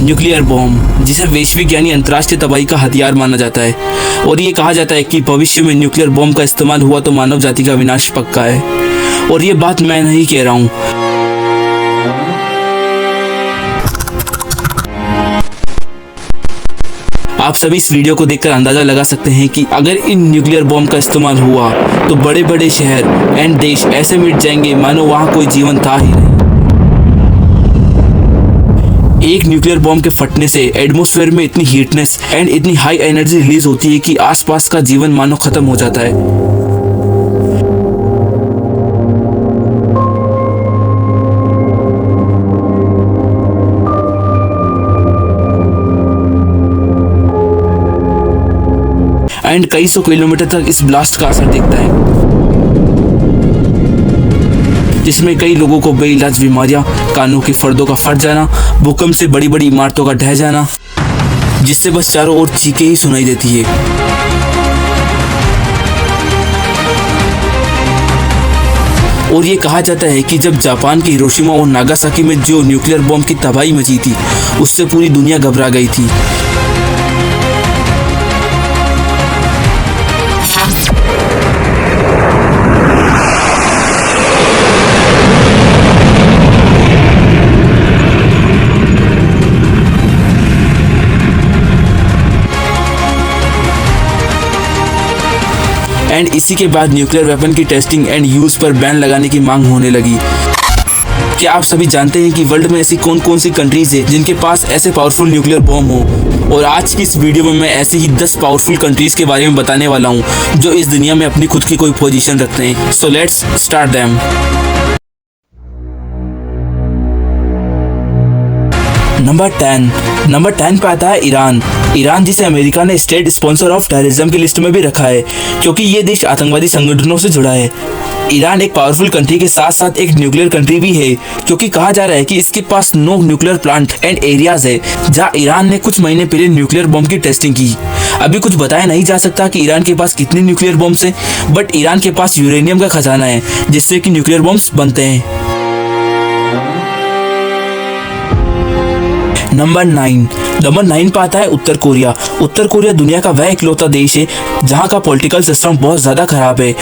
Nuclear bomb, जिसे वैश्विक यानी अंतर्राष्ट्रीय तबाही का हथियार माना जाता है, और ये कहा जाता है कि भविष्य में न्यूक्लियर बॉम्ब का इस्तेमाल हुआ तो मानव जाति का विनाश पक्का है। और ये बात मैं नहीं कह रहा हूँ। आप सभी इस वीडियो को देखकर अंदाजा लगा सकते हैं कि अगर इन न्यूक्लियर बॉम्ब का इस्तेमाल हुआ तो बड़े बड़े शहर एंड देश ऐसे मिट जाएंगे मानो वहाँ कोई जीवन था ही नहीं। एक न्यूक्लियर बॉम्ब के फटने से एटमॉस्फेयर में इतनी हीटनेस एंड इतनी हाई एनर्जी रिलीज होती है कि आसपास का जीवन मानो खत्म हो जाता है। एंड कई सौ किलोमीटर तक इस ब्लास्ट का असर दिखता है, जिसमें कई लोगों को बेइलाज बीमारियां, कानों की फर्दों का फट जाना, भूकंप से बड़ी बड़ी इमारतों का ढह जाना, जिससे बस चारों ओर चीखें ही सुनाई देती है। और ये कहा जाता है कि जब जापान के हिरोशिमा और नागासाकी में जो न्यूक्लियर बॉम्ब की तबाही मची थी, उससे पूरी दुनिया घबरा गई थी। एंड इसी के बाद न्यूक्लियर वेपन की टेस्टिंग एंड यूज पर बैन लगाने की मांग होने लगी। क्या आप सभी जानते हैं कि वर्ल्ड में ऐसी कौन कौन सी कंट्रीज है जिनके पास ऐसे पावरफुल न्यूक्लियर बॉम्ब हो? और आज की इस वीडियो में मैं ऐसे ही 10 पावरफुल कंट्रीज के बारे में बताने वाला हूं जो इस दुनिया में अपनी खुद की कोई पोजीशन रखते हैं। So let's start them. Number 10 पे आता है ईरान। ईरान, जिसे अमेरिका ने स्टेट स्पॉन्सर ऑफ टेररिज्म की लिस्ट में भी रखा है, क्योंकि ये देश आतंकवादी संगठनों से जुड़ा है। ईरान एक पावरफुल कंट्री के साथ साथ एक न्यूक्लियर कंट्री भी है, क्योंकि कहा जा रहा है कि इसके पास 9 न्यूक्लियर प्लांट एंड एरियाज है जहां ईरान ने कुछ महीने पहले न्यूक्लियर बॉम्ब की टेस्टिंग की। अभी कुछ बताया नहीं जा सकता कि ईरान के पास कितने न्यूक्लियर बॉम्ब्स हैं, बट ईरान के पास यूरेनियम का खजाना है जिससे कि न्यूक्लियर बॉम्ब्स बनते हैं। नंबर 9 पे आता है उत्तर कोरिया। उत्तर कोरिया दुनिया का वह इकलौता देश है जहां का पॉलिटिकल सिस्टम बहुत ज़्यादा खराब है।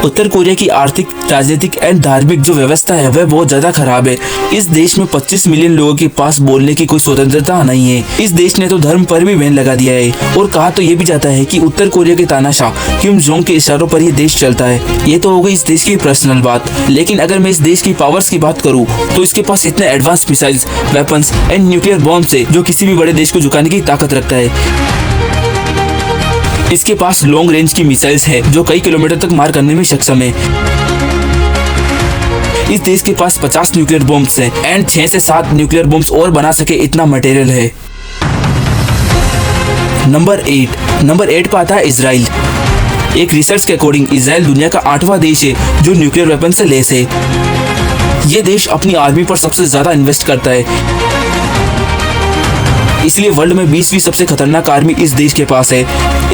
उत्तर कोरिया की आर्थिक, राजनीतिक एंड धार्मिक जो व्यवस्था है वह बहुत ज़्यादा खराब है। इस देश में 25 मिलियन लोगों के पास बोलने की कोई स्वतंत्रता नहीं है। इस देश ने तो धर्म पर भी बैन लगा दिया है, और कहा तो ये भी जाता है कि उत्तर कोरिया के तानाशाह किम जोंग के इशारों पर यह देश चलता है। ये तो हो गई इस देश की पर्सनल बात, लेकिन अगर मैं इस देश की पावर्स की बात करूँ तो इसके पास इतने advance missiles, weapons and nuclear bomb से जो किसी भी बड़े देश को झुकाने की ताकत रखता है। इसके पास लॉन्ग रेंज की मिसाइल्स है जो कई किलोमीटर तक मार करने में सक्षम है। इस देश के पास 50 न्यूक्लियर बॉम्ब्स हैं एंड 6 से 7 न्यूक्लियर बॉम्ब्स और बना सके इतना मटेरियल है। नंबर 8 पे आता है इजराइल। एक रिसर्च के अकॉर्डिंग इजराइल दुनिया का 8वां देश है जो न्यूक्लियर वेपन से लैस है। ये देश अपनी आर्मी पर सबसे ज्यादा इन्वेस्ट करता है, इसलिए वर्ल्ड में 20वीं सबसे खतरनाक आर्मी इस देश के पास है।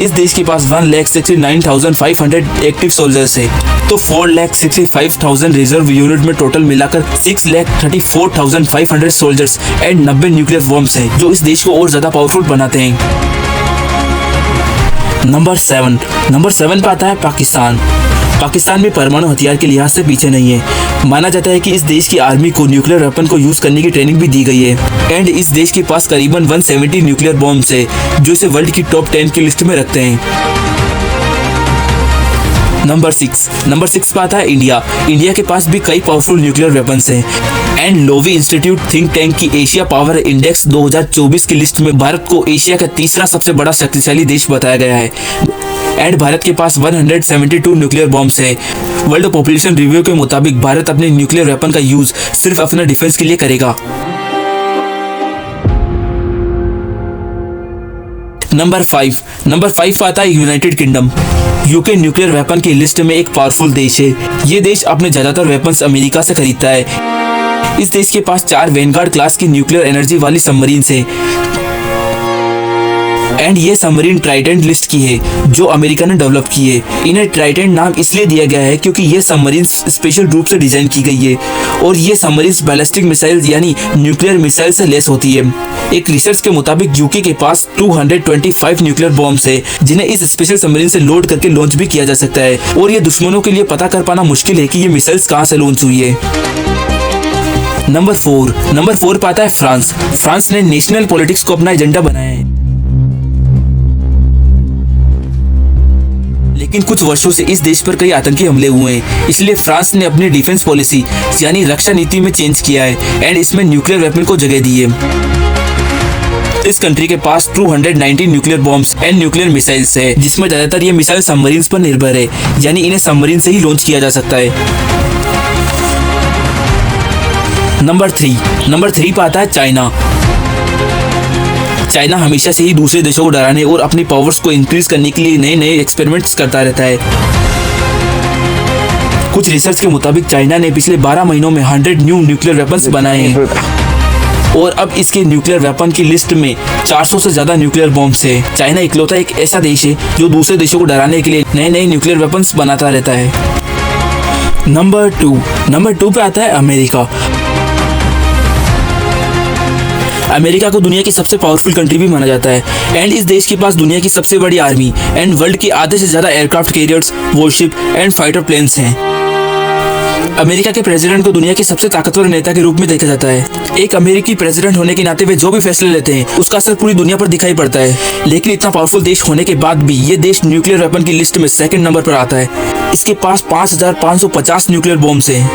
इस देश के पास 1,69,500 एक्टिव सोल्जर्स है, तो 4,65,000 रिजर्व यूनिट में टोटल मिलाकर 6,34,500 सोल्जर्स एंड 90 न्यूक्लियर बॉम्ब्स हैं जो इस देश को और ज्यादा पावरफुल बनाते हैं। नंबर 7 पे आता है पाकिस्तान। पाकिस्तान भी परमाणु हथियार के लिहाज से पीछे नहीं है। माना जाता है कि इस देश की आर्मी को न्यूक्लियर वेपन को यूज करने की ट्रेनिंग भी दी गई है, एंड इस देश के पास करीबन 170 न्यूक्लियर बॉम्ब्स है जो इसे वर्ल्ड की टॉप 10 की लिस्ट में रखते हैं। नंबर 6 पे आता है इंडिया। इंडिया के पास भी कई पावरफुल न्यूक्लियर वेपन्स हैं, and Loewi institute think tank की एशिया पावर इंडेक्स 2024 की लिस्ट में भारत को एशिया का तीसरा सबसे बड़ा शक्तिशाली देश बताया गया है, एंड भारत के पास 172 न्यूक्लियर बॉम्ब्स है। वर्ल्ड पॉपुलेशन रिव्यू के मुताबिक भारत अपने न्यूक्लियर वेपन का यूज सिर्फ अपने डिफेंस के लिए करेगा। नंबर 5 आता है United kingdom. UK nuclear weapon की लिस्ट में एक पावरफुल देश है। ये देश अपने ज्यादातर वेपन्स अमेरिका से खरीदता है। इस देश के पास 4 वैनगार्ड क्लास की न्यूक्लियर एनर्जी वाली सबमरीन्स है। एंड ये सबमरीन ट्राइडेंट लिस्ट की है जो अमेरिका ने डेवलप की है। इन्हें ट्राइडेंट नाम इसलिए दिया गया है क्योंकि ये सबमरीन स्पेशल रूप से डिजाइन की गई है और ये सबमरीन बैलिस्टिक मिसाइल यानी न्यूक्लियर मिसाइल से लेस होती है। एक रिसर्च के मुताबिक यूके के पास 225 न्यूक्लियर बॉम्ब्स है जिन्हें इस स्पेशल सबमरीन से लोड करके लॉन्च भी किया जा सकता है और ये दुश्मनों के लिए पता कर पाना मुश्किल है कि ये मिसाइल्स कहां से लॉन्च हुई है। नंबर 4 पे आता है फ्रांस ने नेशनल पॉलिटिक्स को अपना एजेंडा बनाया है, लेकिन कुछ वर्षों से इस देश पर कई आतंकी हमले हुए हैं, इसलिए फ्रांस ने अपनी डिफेंस पॉलिसी यानी रक्षा नीति में चेंज किया है एंड इसमें न्यूक्लियर वेपन को जगह दी है। इस कंट्री के पास 219 nuclear bombs and nuclear missiles है, जिसमें ज्यादातर ये मिसाइल सबमरीन्स पर निर्भर है, यानी इन्हें सबमरीन से ही लॉन्च किया जा सकता है। नंबर 3 पे आता है चाइना हमेशा से ही दूसरे देशों को डराने और अपनी पावर्स को इंक्रीज करने के लिए नए नए एक्सपेरिमेंट्स करता रहता है। कुछ रिसर्च के मुताबिक चाइना ने पिछले 12 महीनों में 100 न्यू न्यूक्लियर वेपन्स बनाए हैं और अब इसके न्यूक्लियर वेपन की लिस्ट में 400 से ज्यादा न्यूक्लियर बॉम्ब्स है। चाइना इकलौता एक ऐसा देश है जो दूसरे देशों को डराने के लिए नए नए न्यूक्लियर वेपन्स बनाता रहता है। नंबर 2 पे आता है अमेरिका को दुनिया की सबसे पावरफुल कंट्री भी माना जाता है एंड इस देश के पास दुनिया की सबसे बड़ी आर्मी एंड वर्ल्ड के आधे से ज्यादा aircraft carriers, warship and fighter planes हैं। अमेरिका के प्रेसिडेंट को दुनिया के सबसे ताकतवर नेता के रूप में देखा जाता है। एक अमेरिकी प्रेसिडेंट होने के नाते वे जो भी फैसले लेते हैं उसका असर पूरी दुनिया पर दिखाई पड़ता है, लेकिन इतना पावरफुल देश होने के बाद भी ये देश न्यूक्लियर वेपन की लिस्ट में 2nd नंबर पर आता है। इसके पास 5550 न्यूक्लियर बॉम्ब्स हैं।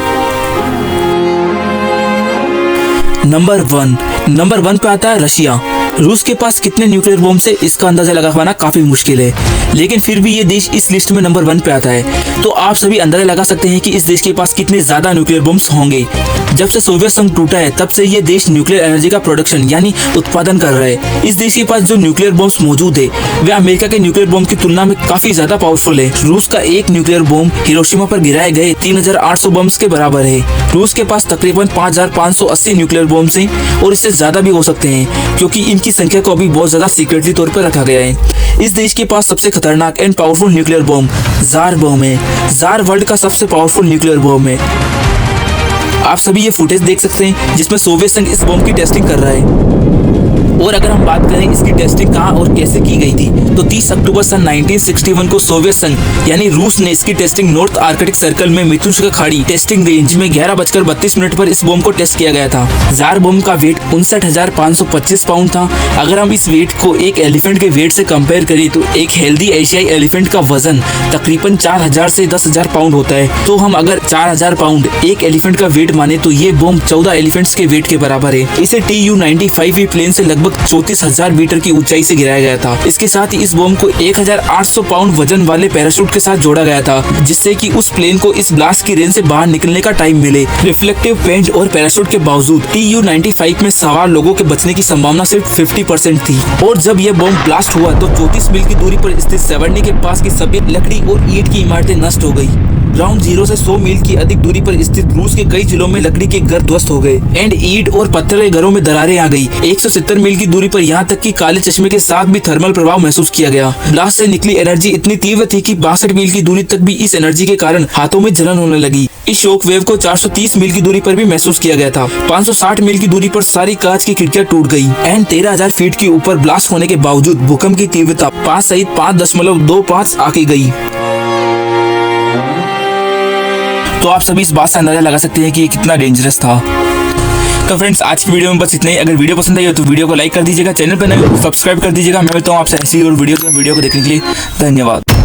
नंबर 1 पे आता है रशिया। रूस के पास कितने न्यूक्लियर बॉम्ब है इसका अंदाजा लगा पाना काफी मुश्किल है, लेकिन फिर भी ये देश इस लिस्ट में नंबर 1 पे आता है। तो आप सभी अंदाजा लगा सकते हैं कि इस देश के पास कितने ज्यादा न्यूक्लियर बॉम्ब्स होंगे। जब से सोवियत संघ टूटा है तब से ये देश न्यूक्लियर एनर्जी का प्रोडक्शन यानी उत्पादन कर रहा है। इस देश के पास जो न्यूक्लियर बॉम्ब्स मौजूद है वे अमेरिका के न्यूक्लियर बॉम्ब की तुलना में काफी ज्यादा पावरफुल है। रूस का एक न्यूक्लियर बॉम्ब हिरोशिमा पर गिराए गए 3800 बॉम्ब्स के बराबर है। रूस के पास तकरीबन 5580 न्यूक्लियर बॉम्ब्स हैं और इससे ज्यादा भी हो सकते हैं क्योंकि इनकी संख्या को अभी बहुत ज्यादा सीक्रेटली तौर पर रखा गया है। इस देश के पास सबसे खतरनाक and powerful nuclear bomb jar bomb है। जार वर्ल्ड का सबसे पावरफुल न्यूक्लियर बॉम्ब है। आप सभी ये फुटेज देख सकते हैं जिसमें सोवियत संघ इस बॉम्ब की टेस्टिंग कर रहा है। और अगर हम बात करें इसकी टेस्टिंग कहाँ और कैसे की गई थी तो 30 अक्टूबर सन 1961 को सोवियत संघ यानी रूस ने इसकी टेस्टिंग नॉर्थ आर्कटिक सर्कल में मितुष्क खाड़ी टेस्टिंग रेंज में 11:32 पर इस बॉम्ब को टेस्ट किया गया था। जार बॉम्ब का वेट 59,525 पाउंड था। अगर हम इस वेट को एक एलिफेंट के वेट से कंपेयर करें तो एक हेल्दी एशियाई एलिफेंट का वजन तकरीबन 4000 से 10,000 पाउंड होता है। तो हम अगर 4000 पाउंड एक एलिफेंट का वेट माने तो ये बॉम्ब 14 एलिफेंट्स के वेट के बराबर है। इसे Tu-95 प्लेन से लगभग 34,000 मीटर की ऊंचाई से गिराया गया था। इसके साथ ही इस बॉम्ब को 1800 पाउंड वजन वाले पैराशूट के साथ जोड़ा गया था जिससे कि उस प्लेन को इस ब्लास्ट की रेंज से बाहर निकलने का टाइम मिले। रिफ्लेक्टिव पेंट और पैराशूट के बावजूद Tu-95 में सवार लोगों के बचने की संभावना सिर्फ 50% थी और जब यह बॉम्ब ब्लास्ट हुआ तो 34 मील की दूरी पर स्थित सेवर्नी के पास की सभी लकड़ी और ईंट की इमारतें नष्ट हो गई। ग्राउंड जीरो से 100 मील की अधिक दूरी पर स्थित रूस के कई जिलों में लकड़ी के घर ध्वस्त हो गए एंड ईंट और पत्थर के घरों में दरारें आ गई। 170 मील की दूरी पर यहाँ तक कि काले चश्मे के साथ भी थर्मल प्रभाव महसूस किया गया। ब्लास्ट से निकली एनर्जी इतनी तीव्र थी कि 62 मील की दूरी तक भी इस एनर्जी के कारण हाथों में जलन होने लगी। इस शॉक वेव को 430 मील की दूरी पर भी महसूस किया गया था। 560 मील की दूरी पर सारी कांच की खिड़कियां टूट गई एंड 13,000 फीट के ऊपर ब्लास्ट होने के बावजूद भूकंप की तीव्रता 5 सहित 5.25 आंकी गई। तो आप सभी इस बात से अंदाजा लगा सकते हैं कि ये कितना डेंजरस था। तो फ्रेंड्स आज की वीडियो में बस इतना ही। अगर वीडियो पसंद आई हो तो वीडियो को लाइक कर दीजिएगा, चैनल पर नए हो तो सब्सक्राइब कर दीजिएगा। मैं मिलता हूँ आपसे ऐसी और वीडियो को देखने के लिए धन्यवाद।